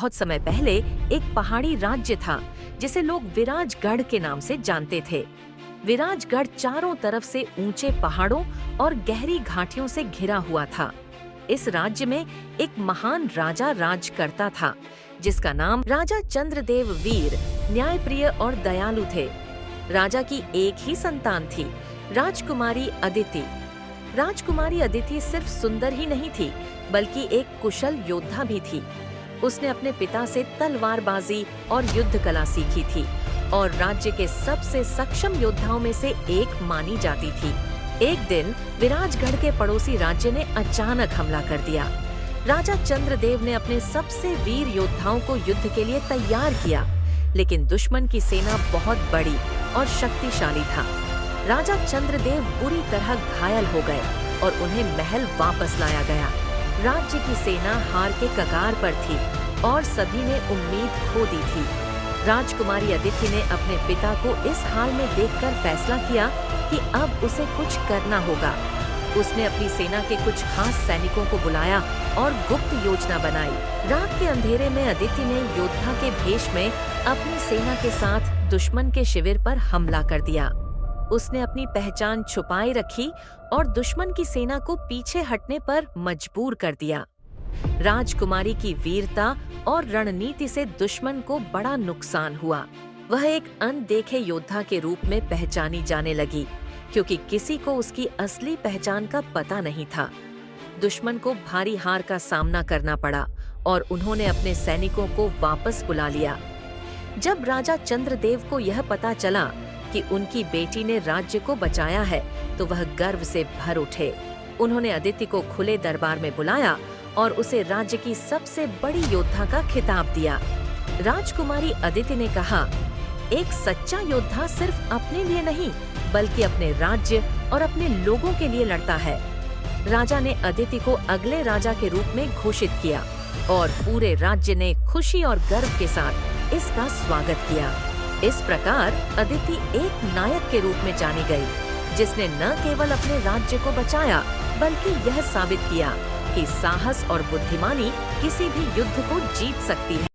बहुत समय पहले एक पहाड़ी राज्य था जिसे लोग विराजगढ़ के नाम से जानते थे। विराजगढ़ चारों तरफ से ऊंचे पहाड़ों और गहरी घाटियों से घिरा हुआ था। इस राज्य में एक महान राजा राज करता था जिसका नाम राजा चंद्रदेव वीर, न्यायप्रिय और दयालु थे। राजा की एक ही संतान थी, राजकुमारी अदिति। राजकुमारी अदिति सिर्फ सुंदर ही नहीं थी बल्कि एक कुशल योद्धा भी थी। उसने अपने पिता से तलवारबाजी और युद्ध कला सीखी थी और राज्य के सबसे सक्षम योद्धाओं में से एक मानी जाती थी। एक दिन विराजगढ़ के पड़ोसी राज्य ने अचानक हमला कर दिया। राजा चंद्रदेव ने अपने सबसे वीर योद्धाओं को युद्ध के लिए तैयार किया, लेकिन दुश्मन की सेना बहुत बड़ी और शक्तिशाली था। राजा चंद्रदेव बुरी तरह घायल हो गए और उन्हें महल वापस लाया गया। राज्य की सेना हार के कगार पर थी और सभी ने उम्मीद खो दी थी। राजकुमारी अदिति ने अपने पिता को इस हाल में देखकर फैसला किया कि अब उसे कुछ करना होगा। उसने अपनी सेना के कुछ खास सैनिकों को बुलाया और गुप्त योजना बनाई। रात के अंधेरे में अदिति ने योद्धा के भेष में अपनी सेना के साथ दुश्मन के शिविर पर हमला कर दिया। उसने अपनी पहचान छुपाए रखी और दुश्मन की सेना को पीछे हटने पर मजबूर कर दिया। राजकुमारी की वीरता और रणनीति से दुश्मन को बड़ा नुकसान हुआ। वह एक अनदेखे योद्धा के रूप में पहचानी जाने लगी क्योंकि किसी को उसकी असली पहचान का पता नहीं था। दुश्मन को भारी हार का सामना करना पड़ा और उन्होंने अपने सैनिकों को वापस बुला लिया। जब राजा चंद्रदेव को यह पता चला कि उनकी बेटी ने राज्य को बचाया है तो वह गर्व से भर उठे। उन्होंने अदिति को खुले दरबार में बुलाया और उसे राज्य की सबसे बड़ी योद्धा का खिताब दिया। राजकुमारी अदिति ने कहा, एक सच्चा योद्धा सिर्फ अपने लिए नहीं बल्कि अपने राज्य और अपने लोगों के लिए लड़ता है। राजा ने अदिति को अगले राजा के रूप में घोषित किया और पूरे राज्य ने खुशी और गर्व के साथ इसका स्वागत किया। इस प्रकार अदिति एक नायक के रूप में जानी गई, जिसने न केवल अपने राज्य को बचाया बल्कि यह साबित किया कि साहस और बुद्धिमानी किसी भी युद्ध को जीत सकती है।